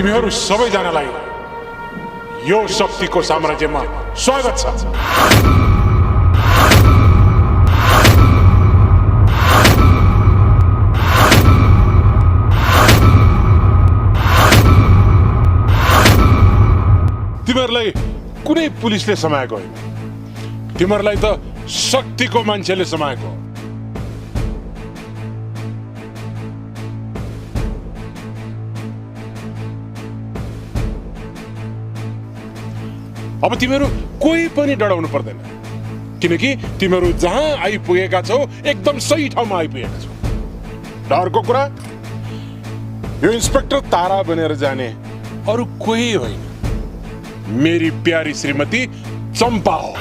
तिमीहरू सबैजनालाई यो शक्तिको साम्राज्यमा स्वागत छ। तिमीहरूलाई कुनै पुलिसले समाएको होइन, तिमीहरूलाई त शक्तिको मान्छेले समाएको। अब तिमीहरू कोही पनि डराउनु पर्दैन, किनकि तिमीहरू जहाँ आइपुगेका छौ एकदम सही ठाउँमा आइपुगेका छौ। डरको कुरा, यो इन्स्पेक्टर तारा बनेर जाने अरू कोही होइन, मेरी प्यारी श्रीमती चम्पा हो।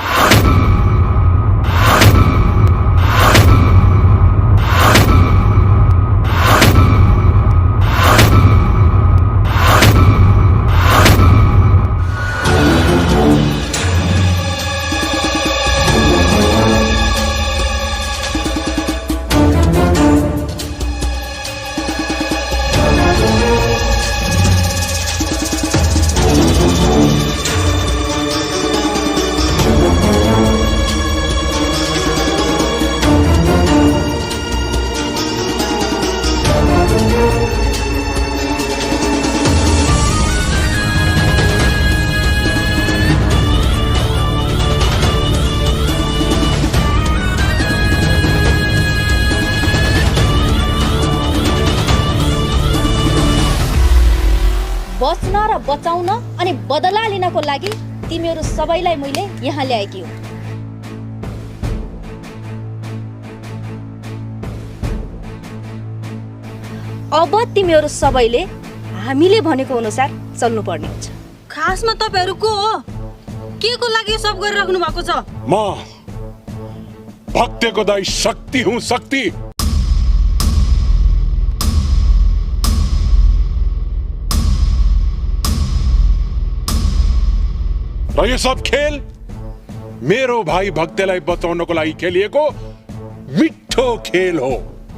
बच्न र बचाउन अनि बदला लिनको लागि तिमीहरू सबैलाई मैले यहाँ ल्याएकी हुँ। अब तिमीहरू सबैले हामीले भनेको अनुसार चल्नु पर्ने हुन्छ। खासमा तपाईहरु को हो? के को लागि सब गरिराख्नु भएको छ? म भक्तको दाई शक्ति हुँ, शक्ति। र यो सब खेल मेरो भाइ भक्तलाई बचाउनको लागि खेलिएको मिठो खेल हो।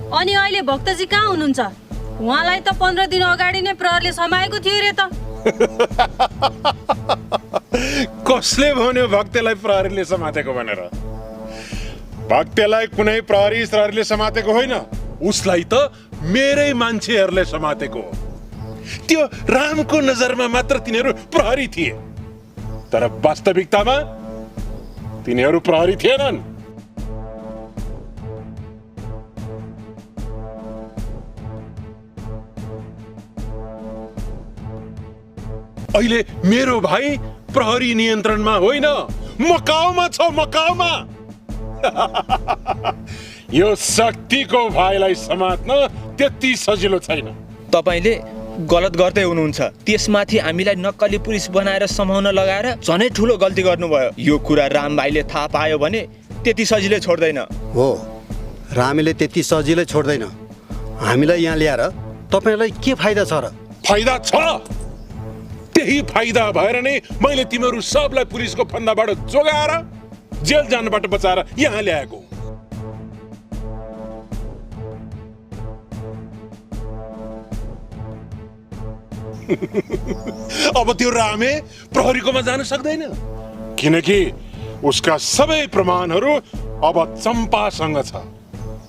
अनि अहिले भक्तजी कहाँ हुनुहुन्छ? उहाँलाई त 15 दिन अगाडि नै प्रहरले समाएको थियो रे त। कसले भन्यो भक्तलाई प्रहरीले समातेको भनेर? भक्तलाई कुनै प्रहरीले समातेको होइन, उसलाई त मेरै मान्छेहरूले समातेको। त्यो रामको नजरमा मात्र तिनीहरू प्रहरी थिए, तर वास्तविकतामा तिनीहरू प्रहरी थिएनन्। अहिले मेरो भाइ प्रहरी नियन्त्रणमा होइन, मकाउमा छ, मकाउमा। यो शक्तिको भाइलाई समात्न त्यति सजिलो छैन। तपाईले गलत गर्दै हुनुहुन्छ। त्यसमाथि हामीलाई नक्कली पुलिस बनाएर समाउन लगाएर झनै ठुलो गल्ती गर्नुभयो। यो कुरा राम भाइले थाहा पायो भने त्यति सजिलै छोड्दैन। हो, रामले त्यति सजिलै छोड्दैन। हामीलाई यहाँ ल्याएर तपाईलाई के फाइदा छ र? फाइदा छ। त्यही फाइदा भएर नै मैले तिमीहरू सबलाई पुलिसको फन्दाबाट जोगाएर जेल जानबाट बचाएर यहाँ ल्याएको। अब त्यो रामे प्रहरीकोमा जान सक्दैन, किनकि उसका सबै प्रमाणहरू अब चम्पासँग छ।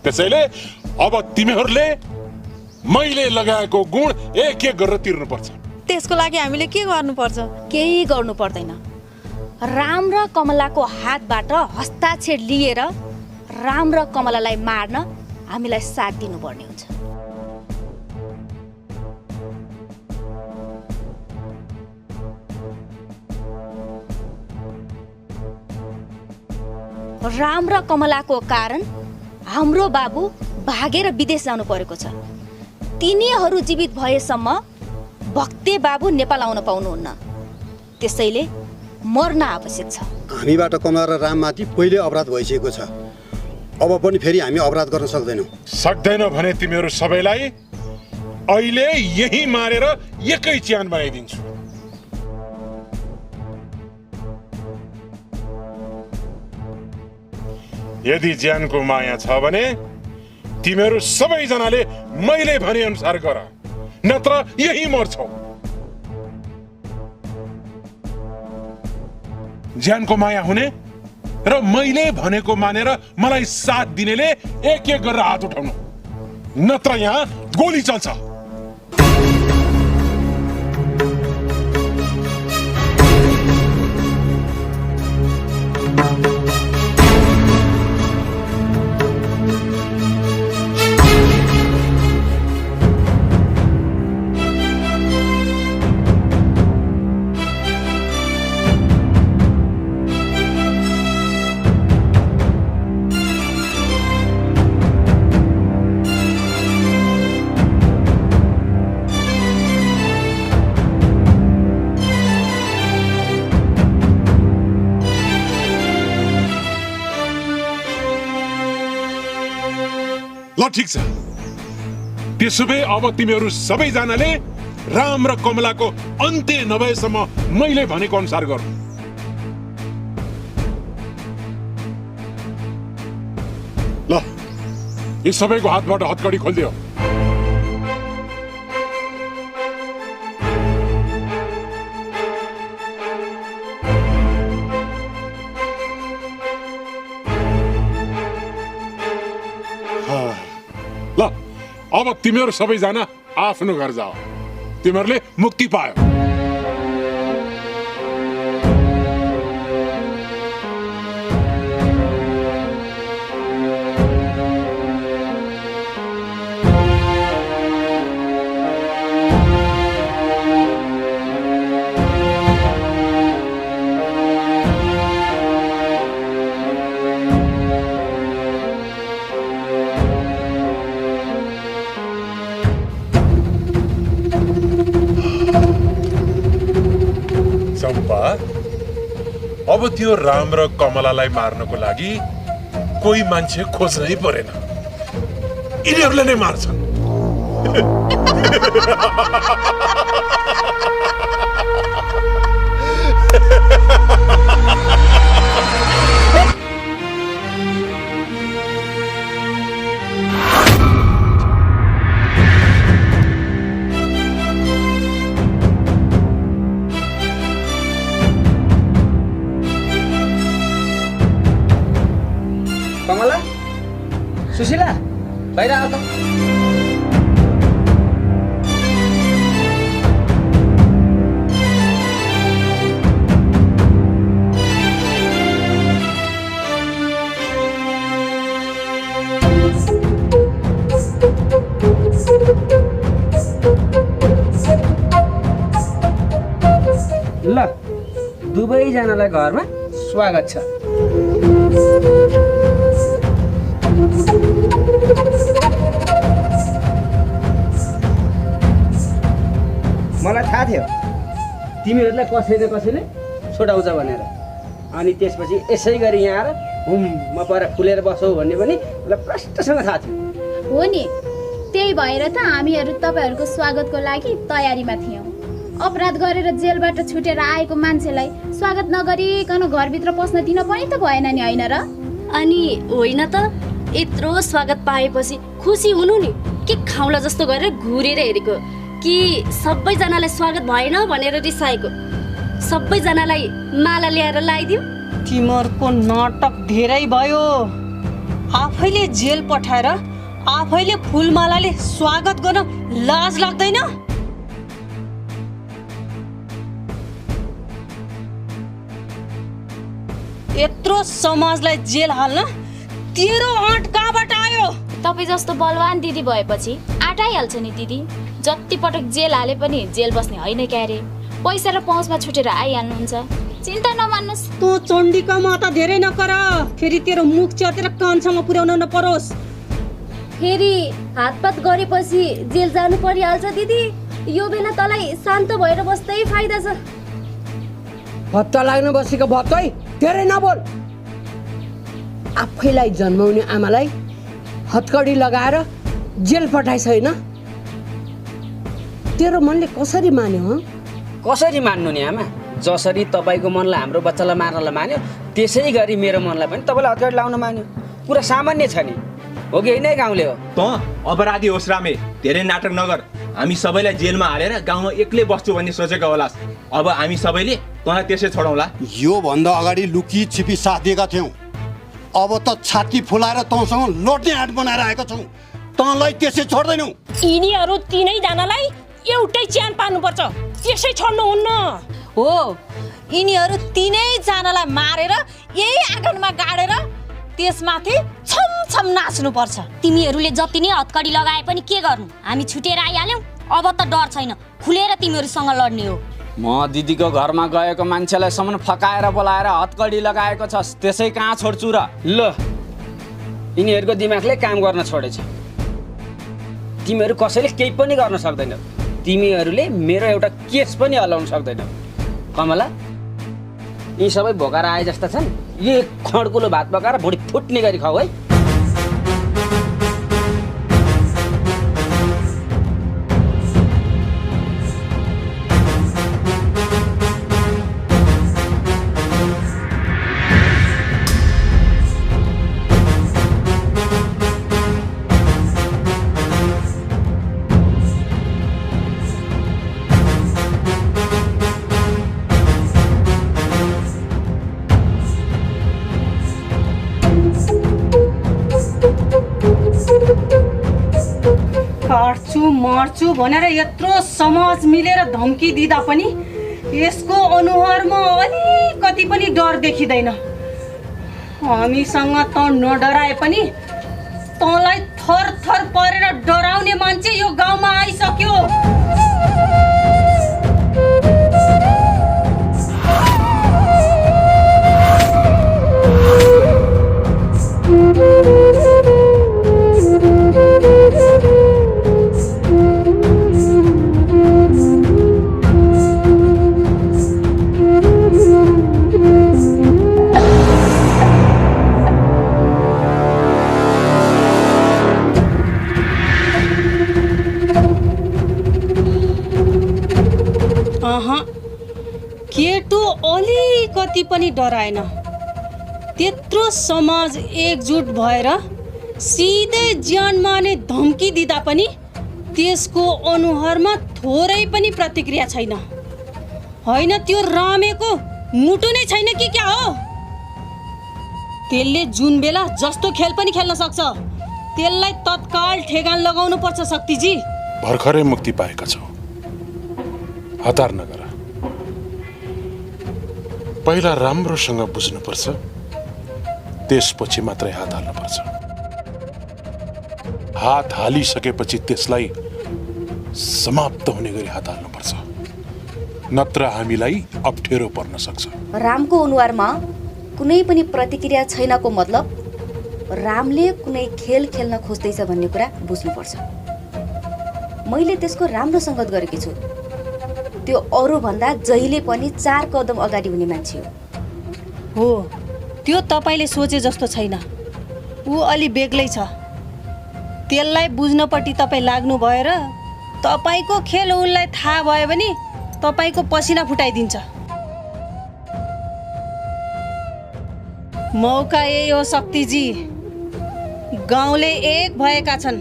त्यसैले अब तिमीहरूले मैले लगाएको गुण एक एक गरेर तिर्नुपर्छ। त्यसको लागि हामीले के गर्नुपर्छ? केही गर्नु पर्दैन। राम र कमलाको हातबाट हस्ताक्षर लिएर राम र कमलालाई मार्न हामीलाई साथ दिनुपर्ने हुन्छ। राम र कमलाको कारण हाम्रो बाबु भागेर विदेश जानु परेको छ। तिनीहरू जीवित भएसम्म भक्ते बाबु नेपाल आउन पाउनुहुन्न। त्यसैले मर्न आवश्यक छ। हामीबाट कमला र राममाथि पहिले अपराध भइसकेको छ। अब पनि फेरि हामी अपराध गर्न सक्दैनौँ। सक्दैनौ भने तिमीहरू सबैलाई अहिले यही मारेर एकै च्यान बनाइदिन्छु। यदि ज्यानको माया छ भने तिमीहरू सबैजनाले मैले भने अनुसार गर, नत्र यही मर्छौ। ज्यानको माया हुने र मैले भनेको मानेर मलाई साथ दिनेले एक एक गरेर हात उठाउनु, नत्र यहाँ गोली चल्छ। ल ठिक छ, त्यसो भए अब तिमीहरू सबैजनाले राम र कमलाको अन्त्य नभएसम्म मैले भनेको अनुसार गर्नु। ल यी सबैको हातबाट हतकडी खोलिदियो। ल अब तिमीहरू सबैजना आफ्नो घर जाओ, तिमीहरूले मुक्ति पायो। अब त्यो राम र कमलालाई मार्नको लागि कोही मान्छे खोज्नै परेन, यिनीहरूले नै मार्छन्। कमला, सुशीला, बाहिर आऊ त। ल, दुवैजनालाई घरमा स्वागत छ। मलाई थाहा थियो तिमीहरूलाई कसैले कसैले छोडाउँछ भनेर, अनि त्यसपछि यसै गरी यहाँ आएर हुम्म पर फुलेर बसौ भन्ने पनि मलाई प्रष्टसँग थाहा थियो। हो नि, त्यही भएर त हामीहरू तपाईँहरूको स्वागतको लागि तयारीमा थियौँ। अपराध गरेर जेलबाट छुटेर आएको मान्छेलाई स्वागत नगरिकन घरभित्र पस्न दिन पनि त भएन नि, होइन र? अनि होइन त, यत्रो स्वागत पाएपछि खुसी हुनु नि के खाउला जस्तो गरेर घुरेर हेरेको कि सबैजनालाई स्वागत भएन भनेर रिसाएको, सबैजनालाई माला ल्याएर लगाइदियो। तिमीहरूको नाटक धेरै भयो। आफैले जेल पठाएर आफैले फुलमालाले स्वागत गर्न लाज लाग्दैन? यत्रो समाजलाई जेल हाल्न तेरो आँट कहाँबाट आयो? तपाईँ जस्तो बलवान दिदी भएपछि आँट आइहाल्छ नि दिदी। जति पटक जेल हाले पनि जेल बस्ने होइन क्यारे, पैसा र पहुँचमा छुटेर आइहाल्नुहुन्छ। चिन्ता नमान्नुहोस्। तँ चण्डीका माता धेरै नकर, फेरि तेरो मुख च्यातेर कानसम्म पुर्याउन नपरोस्। फेरि हातपात गरेपछि जेल जानु परिहाल्छ दिदी। यो बेला तँलाई शान्त भएर बस्दै फाइदा छ। भत्ता लाग्न बसेको भत्तै धेरै नबोल। आफैलाई जन्माउने आमालाई हतकडी लगाएर जेल पठाइछ होइन? तेरो मनले कसरी मान्यो? कसरी मान्नु नि आमा? जसरी तपाईँको मनलाई हाम्रो बच्चालाई मार्नलाई मान्यो त्यसै गरी मेरो मनलाई पनि तपाईँलाई हतकडी लाउन मान्यो। कुरा सामान्य छ नि, हो कि होइन गाउँले हो? त अपराधी होस् रामे, धेरै नाटक नगर। हामी सबैलाई जेलमा हालेर गाउँमा एक्लै बस्छु भन्ने सोचेको होलास्। अब हामी सबैले तँलाई त्यसै छोडौँला। योभन्दा अगाडि लुकी छिपी साथ दिएका थियौँ, अब त छाती फुलाएर तँसँग लड्ने आँट बनाएर आएका छौँ। तँलाई त्यसै छोड्दैनौ। यिनीहरू तिनैजनालाई एउटै च्यान पार्नुपर्छ, त्यसै छोड्नुहुन्न। हो, यिनीहरू तिनैजनालाई मारेर यही आँगनमा गाडेर त्यसमाथि छमछम नाच्नुपर्छ। तिमीहरूले जति नै हत्कडी लगाए पनि के गर्नु, हामी छुटेर आइहाल्यौँ। अब त डर छैन, खुलेर तिमीहरूसँग लड्ने हो। म दिदीको घरमा गएको मान्छेलाई सम्म फकाएर बोलाएर हत्कडी लगाएको छस्, त्यसै कहाँ छोड्छु र? ल, यिनीहरूको दिमागले काम गर्न छोडेछ। तिमीहरू कसैले केही पनि गर्न सक्दैनौ। तिमीहरूले मेरो एउटा केस पनि हल्लाउन सक्दैनौ। कमला, यी सबै भोकाएर आए जस्ता छन्। यो खड्कुलो भात पकाएर भुँडी फुट्ने गरी खाऊ है। काट्छु मर्छु भनेर यत्रो समाज मिलेर धम्की दिँदा पनि यसको अनुहारमा अलिकति पनि डर देखिँदैन। हामीसँग त नडराए पनि तँलाई थर थर परेर डराउने मान्छे यो गाउँमा आइसक्यो। केटो अलिकति पनि डराएन। त्यत्रो समाज एकजुट भएर सिधै ज्यानमा नै धम्की दिँदा पनि त्यसको अनुहारमा थोरै पनि प्रतिक्रिया छैन। होइन, त्यो रामेको मुटु नै छैन कि क्या हो? त्यसले जुन बेला जस्तो खेल पनि खेल्न सक्छ। त्यसलाई तत्काल ठेगान लगाउनु पर्छ शक्तिजी। भर्खरै मुक्ति पाएका छौ, हतार नगर। पहिला राम्रोसँग बुझ्नुपर्छ, त्यसपछि मात्रै हात हाल्नुपर्छ। हात हालिसकेपछि त्यसलाई समाप्त हुने गरी हात हाल्नुपर्छ, नत्र हामीलाई अप्ठ्यारो पर्न सक्छ। रामको अनुहारमा कुनै पनि प्रतिक्रिया छैनको मतलब रामले कुनै खेल खेल्न खोज्दैछ भन्ने कुरा बुझ्नुपर्छ। मैले त्यसको राम्रो सङ्गत गरेकी छु। त्यो अरूभन्दा जहिले पनि 4 कदम अगाडि हुने मान्छे हो। त्यो तपाईँले सोचे जस्तो छैन। ऊ अलि बेग्लै छ। त्यसलाई बुझ्नपट्टि तपाईँ लाग्नु भएर तपाईँको खेल उनलाई थाहा भयो भने तपाईँको पसिना फुटाइदिन्छ। मौका यही हो शक्तिजी। गाउँले एक भएका छन्।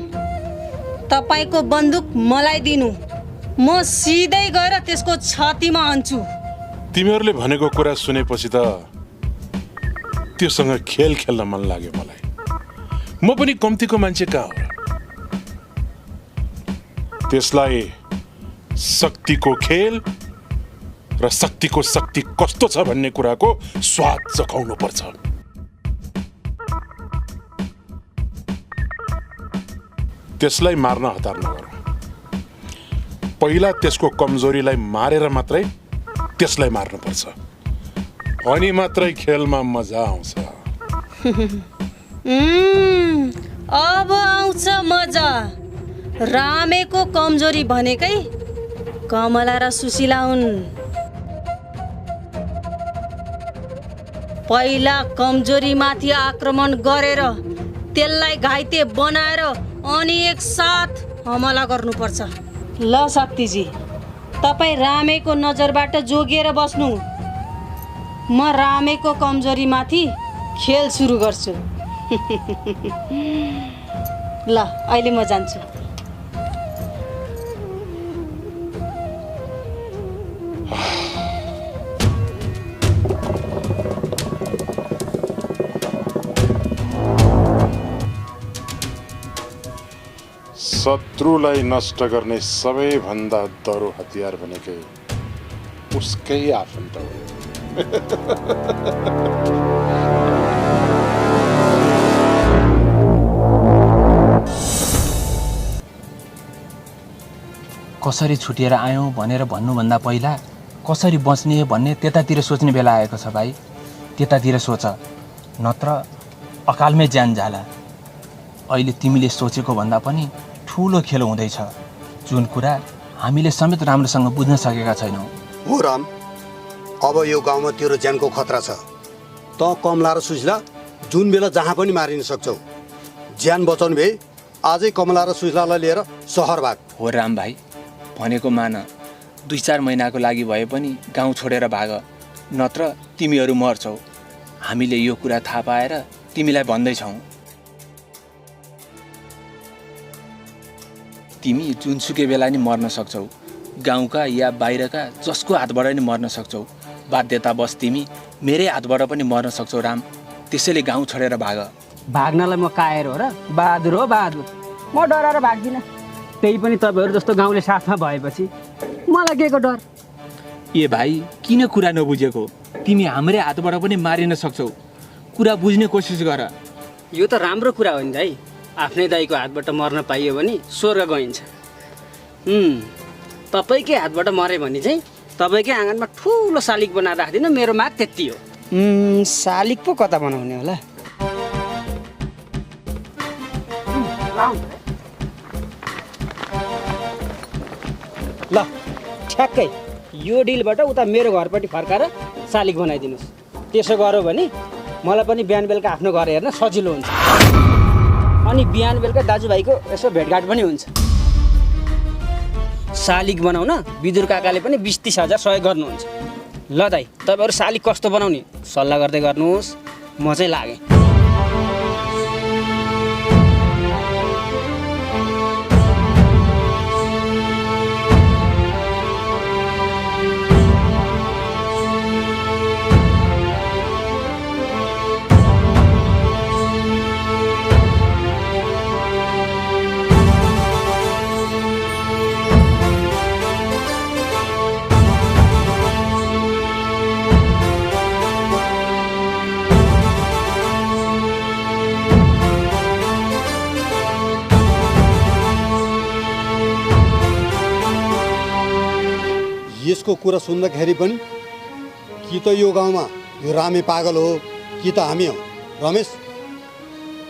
तपाईँको बन्दुक मलाई दिनु, म सिधै गएर त्यसको छातीमा हान्छु। तिमीहरूले भनेको कुरा सुनेपछि त त्योसँग खेल खेल्न मन लाग्यो मलाई। म पनि कम्तीको मान्छे कहाँ हो र? त्यसलाई शक्तिको खेल र शक्तिको शक्ति कस्तो छ भन्ने कुराको स्वाद चखाउनु पर्छ। त्यसलाई मार्न हतार नगरौँ। पहिला त्यसको कमजोरीलाई मारेर मात्रै त्यसलाई मार्नुपर्छ, अनि मात्रै खेलमा मजा आउँछ। अब आउँछ मजा। रामेको कमजोरी भनेकै कमला र सुशीला हुन्। पहिला कमजोरीमाथि आक्रमण गरेर त्यसलाई घाइते बनाएर अनि एकसाथ हमला गर्नुपर्छ। ल शक्तिजी, तपाईँ रामेको नजरबाट जोगिएर बस्नु। म रामेको कमजोरीमाथि खेल सुरु गर्छु। ल, अहिले म जान्छु। शत्रुलाई नष्ट गर्ने सबैभन्दा दरो हतियार भनेकै उसकै आफन्त हो। कसरी छुटिएर आयौँ भनेर भन्नुभन्दा पहिला कसरी बच्ने भन्ने त्यतातिर सोच्ने बेला आएको छ भाइ। त्यतातिर सोच, नत्र अकालमै ज्यान जाला। अहिले तिमीले सोचेको भन्दा पनि ठुलो खेल हुँदैछ, जुन कुरा हामीले समेत राम्रोसँग बुझ्न सकेका छैनौँ। हो राम, अब यो गाउँमा तेरो ज्यानको खतरा छ। त कमला र सुशीला जुन बेला जहाँ पनि मारिन सक्छौ। ज्यान बचाउनु भए आजै कमला र सुशीलालाई लिएर सहर भाग। हो राम भाइ, भनेको मान, 2-4 महिनाको लागि भए पनि गाउँ छोडेर भाग, नत्र तिमीहरू मर्छौ। हामीले यो कुरा थाहा पाएर तिमीलाई भन्दैछौँ। तिमी जुनसुकै बेला नि मर्न सक्छौ, गाउँका या बाहिरका जसको हातबाट नि मर्न सक्छौ। बाध्यतावश तिमी मेरै हातबाट पनि मर्न सक्छौ राम। त्यसैले गाउँ छोडेर भाग। भाग्नलाई म कायर हो र? बहादुर हो बहादुर। म डराएर भाग्दिनँ। त्यही पनि तपाईँहरू जस्तो गाउँले साथमा भएपछि मलाई के को डर? ए भाइ, किन कुरा नबुझेको? तिमी हाम्रै हातबाट पनि मारिन सक्छौ। कुरा बुझ्ने कोसिस गर। यो त राम्रो कुरा हो नि दाइ। आफ्नै दाइको हातबाट मर्न पाइयो भने स्वर्ग गइन्छ। तपाईँकै हातबाट मऱ्यो भने चाहिँ तपाईँकै आँगनमा ठुलो शालिग बनाएर राख्दिनँ। मेरो माग त्यति हो। शालिग पो कता बनाउने होला? ल ठ्याक्कै यो डिलबाट उता मेरो घरपट्टि फर्काएर शालिग बनाइदिनुहोस्। त्यसो गर्यो भने मलाई पनि बिहान बेलुका आफ्नो घर हेर्न सजिलो हुन्छ। अनि बिहान बेलुका दाजुभाइको यसो भेटघाट पनि हुन्छ। शालिग बनाउन बिजुर काकाले पनि 20-30 हजार सहयोग गर्नुहुन्छ। ल दाइ, तपाईँहरू शालिग कस्तो बनाउने सल्लाह गर्दै गर्नुहोस्। म चाहिँ लागेँ। यसको कुरा सुन्दाखेरि पनि कि त यो गाउँमा यो रामे पागल हो कि त हामी हौ। रमेश,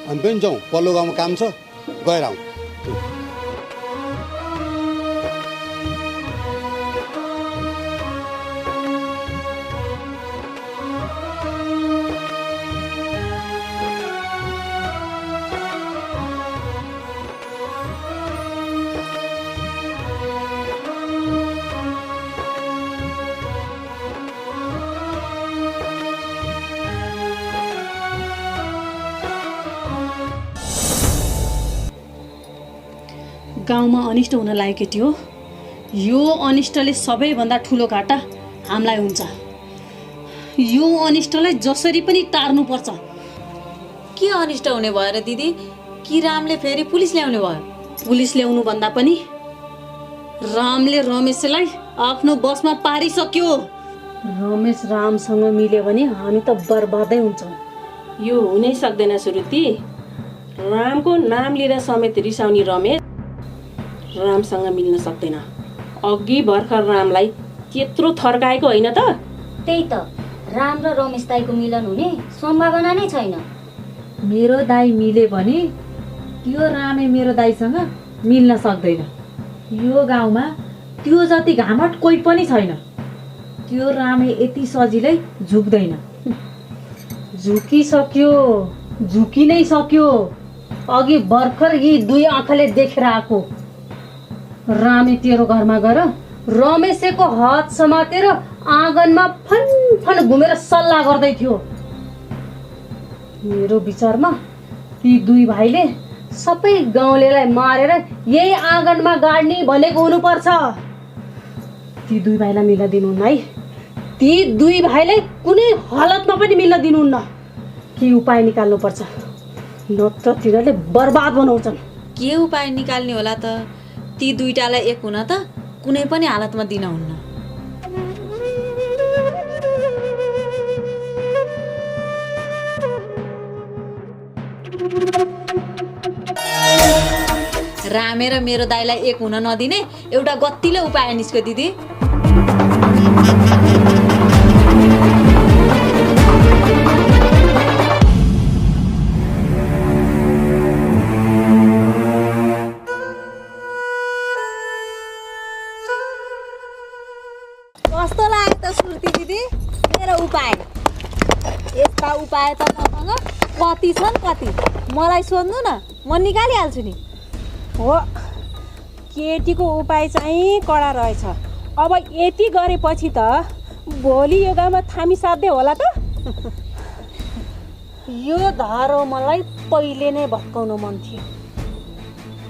हामी पनि जाउँ, पल्लो गाउँमा काम छ, गएर आउँ। गाउँमा अनिष्ट हुन लागेको थियो। यो अनिष्टले सबैभन्दा ठुलो घाटा हामीलाई हुन्छ। यो अनिष्टलाई जसरी पनि टार्नुपर्छ। के अनिष्ट हुने भयो र दिदी? कि रामले फेरि पुलिस ल्याउने भयो? पुलिस ल्याउनु भन्दा पनि रामले रमेशलाई आफ्नो बसमा पारिसक्यो। रमेश रामसँग मिल्यो भने हामी त बर्बादै हुन्छौँ। यो हुनै सक्दैन सुरुति। रामको नाम लिँदा समेत रिसाउने रमेश रामसँग मिल्न सक्दैन। अघि भर्खर रामलाई त्यत्रो थर्काएको होइन त? त्यही त, राम र रमेश दाईको मिलन हुने सम्भावना नै छैन। मेरो दाई मिले भने त्यो रामे मेरो दाईसँग मिल्न सक्दैन। यो गाउँमा त्यो जति घामट कोही पनि छैन। त्यो रामे यति सजिलै झुक्दैन। झुकिसक्यो, झुकि नै सक्यो। अघि भर्खर यी 2 आँखाले देखेर आएको। रामे तेरो घरमा गएर रमेशको हात समातेर आँगनमा फन घुमेर सल्लाह गर्दै थियो। मेरो विचारमा ती 2 भाइले सबै गाउँलेलाई मारेर यही आँगनमा गाड्ने भनेको हुनुपर्छ। ती 2 भाइलाई मिल्न दिनुहुन्न है। ती 2 भाइले कुनै हालतमा पनि मिल्न दिनुहुन्न। के उपाय निकाल्नुपर्छ, नत्र तिनीहरूले बर्बाद बनाउँछन्। के उपाय निकाल्ने होला त? ती दुईटालाई एक हुन त कुनै पनि हालतमा दिन हुन्न। रामे र मेरो दाइलाई एक हुन नदिने एउटा गतिलो उपाय निस्क्यो दिदी। कस्तो लाग्यो त सुर्ती दिदी मेरो उपाय? यस्ता उपाय त मसँग कति छन् कति, मलाई सोध्नु न, म निकालिहाल्छु नि। हो, केटीको उपाय चाहिँ कडा रहेछ। अब यति गरेपछि त भोलि यो गाउँमा थामिसाध्य होला त। यो धारो मलाई पहिले नै भत्काउनु मन थियो।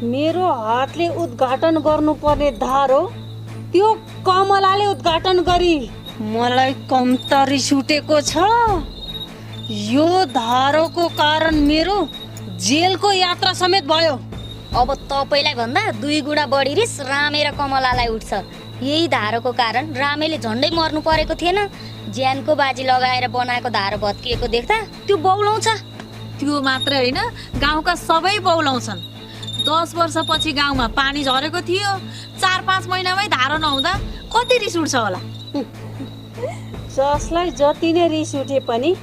मेरो हातले उद्घाटन गर्नुपर्ने धारो त्यो कमलाले उद्घाटन गरी मलाई कम्तरी छुटेको छ। यो धारोको कारण मेरो जेलको यात्रा समेत भयो। अब तपाईँलाई भन्दा 2 गुणा बढी रिस रामे र कमलालाई उठ्छ। यही धारोको कारण रामेले झन्डै मर्नु परेको थिएन। ज्यानको बाजी लगाएर बनाएको धारो भत्किएको देख्दा त्यो बौलाउँछ। त्यो मात्रै होइन, गाउँका सबै बौलाउँछन्। 10 वर्षपछि गाउँमा पानी झरेको थियो, 4-5 महिनामै धारो नहुँदा कति रिस उठ्छ होला। जसलाई जति नै रिस उठे पनि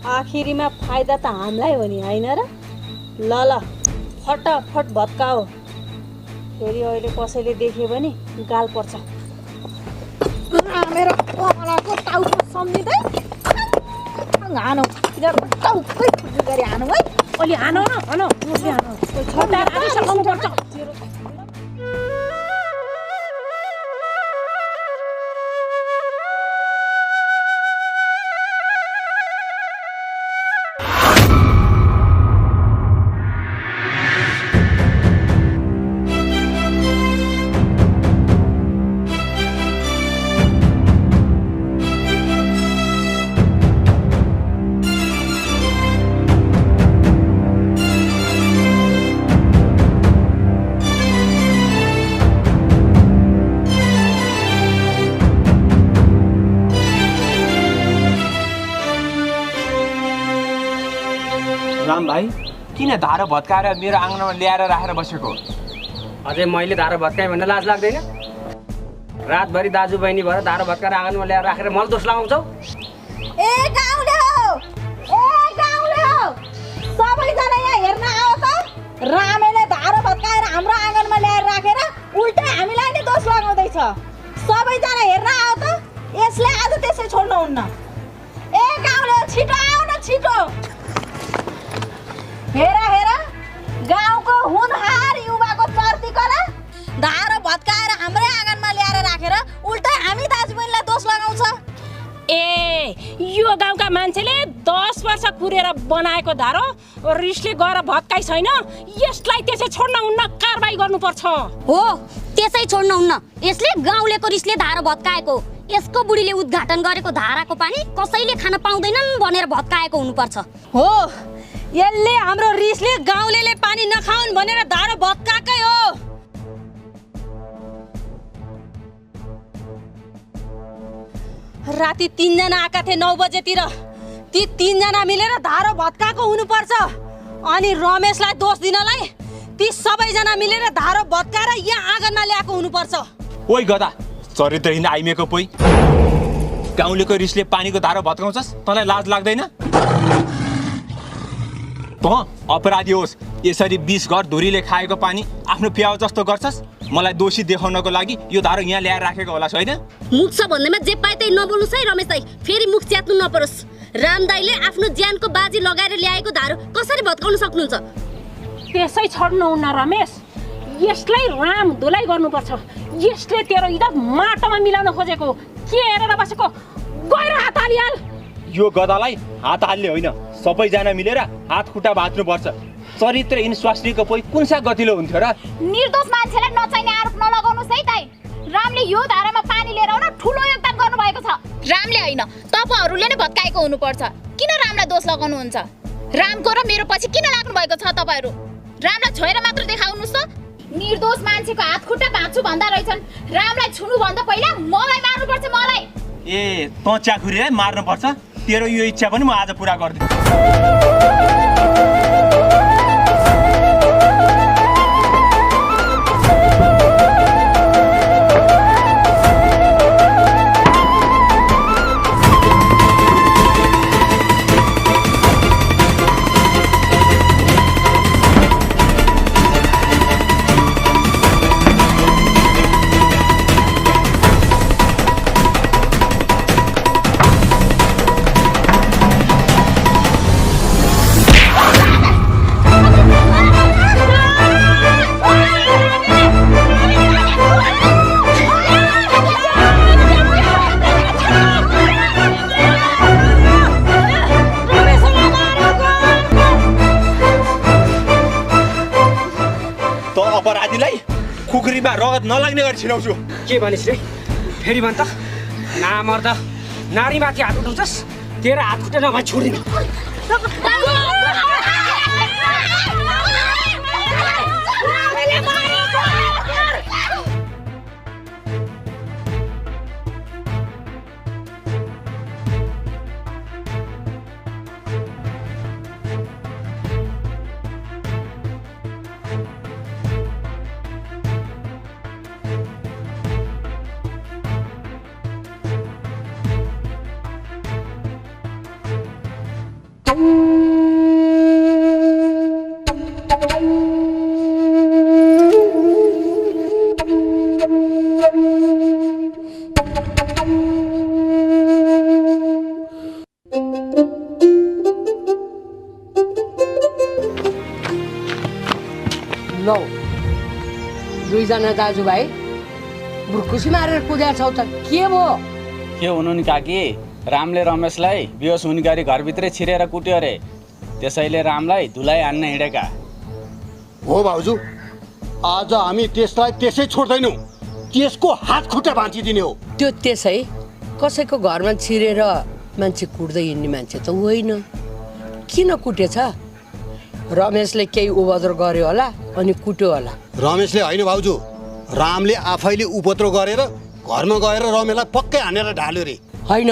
आखिरीमा फाइदा त हामीलाई हो नि, होइन र? ल फटाफट भत्काओ, फेरि अहिले कसैले देख्यो भने गाल पर्छ। मेरो कमलाको टाउको सम्झिँदै हानौ, टाउकै फुटी गरी हानौ है। अलि हानो न, हानो, जोडले हानो। छोटा आदि सकाउनु पर्छ। राम भाइ, किन धारो भत्काएर मेरो आँगनमा ल्याएर राखेर बसेको? अझै मैले धारो भत्काएँ भन्ने लाज लाग्दैन? रातभरि दाजुबहिनी भएर धारो भत्काएर आँगनमा ल्याएर राखेर मलाई दोष लगाउँछौ? ए गाउँले हो, सबैजना यहाँ हेर्न आऊ त। रामेले धारो भत्काएर हाम्रो आँगनमा ल्याएर राखेर उल्टा हामीलाई नै दोष लगाउँदैछ। सबैजना हेर्न आऊ त, यसले आज त्यसै छोड्नुहुन्न। ए गाउँले हो, छिटो आऊ न, छिटो। हेर गाउँको हुनहार युवाको चर्ती कला धारो भत्काएर हाम्रै आँगनमा ल्याएर राखेर उल्टा हामी दाजुबहिनीलाई दोष लगाउँछ। ए, यो गाउँका मान्छेले 10 वर्ष कुरेर बनाएको धारो रिसले गएर भत्काइ छैन। यसलाई त्यसै छोड्न हुन्न, कारबाही गर्नुपर्छ। हो, त्यसै छोड्न हुन्न। यसले गाउँलेको रिसले धारो भत्काएको, यसको बुढीले उद्घाटन गरेको धाराको पानी कसैले खान पाउँदैनन् भनेर भत्काएको हुनुपर्छ। हो, यसले हाम्रो रिसले गाउँलेले पानी नखाउन् भनेर धारो भत्काएकै हो। राति 3 जना आएका थिए 9 बजेतिर। ती 3 जना मिलेर धारो भत्काएको हुनुपर्छ। अनि रमेशलाई दोष दिनलाई ती सबैजना मिलेर धारो भत्काएर यहाँ आँगनमा ल्याएको हुनुपर्छ। ओइ गदा, चरित्रहीन आइमेको पोइ। गाउँलेको रिसले पानीको धारो भत्काउँछस्? तँलाई लाज लाग्दैन? त अपराधी होस्, यसरी 20 घर धुरीले खाएको पानी आफ्नो प्याउ जस्तो गर्छस्? मलाई दोषी देखाउनको लागि यो धारो यहाँ ल्याएर राखेको होला छैन? मुख छ भन्दैमा जे पाए त्यही नबोल्नुस् है रमेश दाइ। फेरि मुख च्यात्नु नपरोस्। राम दाइले आफ्नो ज्यानको बाजी लगाएर ल्याएको धारो कसरी भत्काउन सक्नुहुन्छ? त्यसै छोड्नुहुन्न रमेश। यसलाई राम धुलाई गर्नुपर्छ। यसले तेरो इज्जत माटोमा मिलाउन खोजेको। के हेरेर बसेको? गएर हात हालिहाल। यो गदालाई हात हाल्ने होइन, सबैजना मिलेर हात खुट्टा भाँच्नुपर्छ। चरित्रहीन स्वास्नीको पोइ कुनसा गतिलो हुन्थ्यो र? निर्दोष मान्छेलाई नचाहिने आरोप नलगाउनुस् है दाइ। रामले यो धारामा पानी लिएर आउन ठुलो योगदान गर्नुभएको छ। रामले होइन, तपाईहरूले नै भत्काएको हुनुपर्छ। किन रामलाई दोष लगाउनुहुन्छ? रामको र मेरो पछि किन लाग्नु भएको छ तपाईहरू? रामलाई छोएर मात्र देखाउनुस् त। निर्दोष मान्छेको हात खुट्टा भाँच्छु भन्दा रहेछन्। रामलाई छुनु भन्दा पहिला मलाई मार्नुपर्छ मलाई। ए तँ च्याखुरीलाई मार्नुपर्छ? तेरो यो इच्छा पनि म आज पुरा गर्दिन्छु। खुकुरीमा रगत नलाग्ने गरी छिनाउँछु। के भनिस् रे? फेरि भन् त। नामर्दा नारीमाथि हात उठाउँछस्? तेरो हात खुट्टा नभए छोड्दिन। लौ दुईजना दाजुभाइ खुसी मारेर कुद्या छौ त के भयो? के हुनु नि काकी, रामले रमेशलाई बेहोस हुने गरी घरभित्रै छिरेर कुट्यो अरे। त्यसैले रामलाई धुलाई हान्न हिँडेका हो भाउजू। आज हामी त्यसलाई त्यसै छोड्दैनौँ, त्यसको हात खुट्टा भाँचिदिने हो। त्यो त्यसै कसैको घरमा छिरेर मान्छे कुट्दै हिँड्ने मान्छे त होइन। किन कुटेछ? रमेशले केही उपद्रो गर्यो होला अनि कुट्यो होला। रमेशले होइन भाउजू, रामले आफैले उपद्रो गरेर घरमा गएर रमेशलाई पक्कै हानेर ढाल्यो रे। होइन,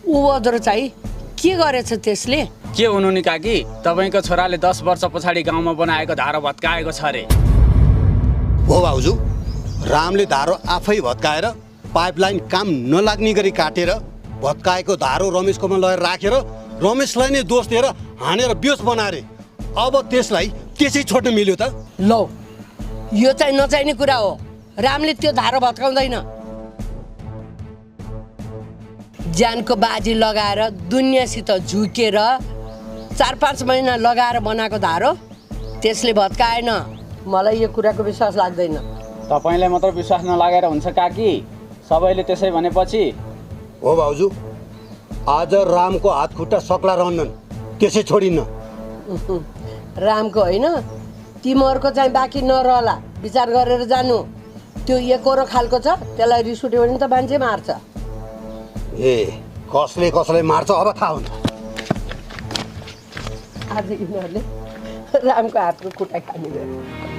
उपद्रो चाहिँ के गरेछ त्यसले? के हुनु नि काकी, तपाईँको छोराले 10 वर्ष पछाडि गाउँमा बनाएको धारो भत्काएको छ अरे। हो भाउजू, रामले धारो आफै भत्काएर पाइपलाइन काम नलाग्ने गरी काटेर भत्काएको धारो रमेशकोमा लगेर राखेर रमेशलाई नै दोष दिएर हानेर बेहोस बनाए। अब त्यसलाई त्यसै छोड्नु मिल्यो त? लौ, यो चाहिँ नचाहिने कुरा हो। रामले त्यो धारो भत्काउँदैन। ज्यानको बाजी लगाएर दुनियाँसित झुकेर 4-5 महिना लगाएर बनाएको धारो त्यसले भत्काएन। मलाई यो कुराको विश्वास लाग्दैन। तपाईँलाई मात्र विश्वास नलागेर हुन्छ काकी, सबैले त्यसै भनेपछि? हो भाउजू, आज रामको हात खुट्टा सक्ला रहन्छन्, त्यसै छोडिन्न। रामको होइन, तिमीहरूको चाहिँ बाँकी नरहला। विचार गरेर जानु। त्यो एकोरो खालको छ, त्यसलाई रिस उठ्यो भने त मान्छे मार्छ। ए कसले कसलाई मार्छ अब थाहा हुन्छ। आज यिनीहरूले रामको हातको खुट्टा खाने गरे।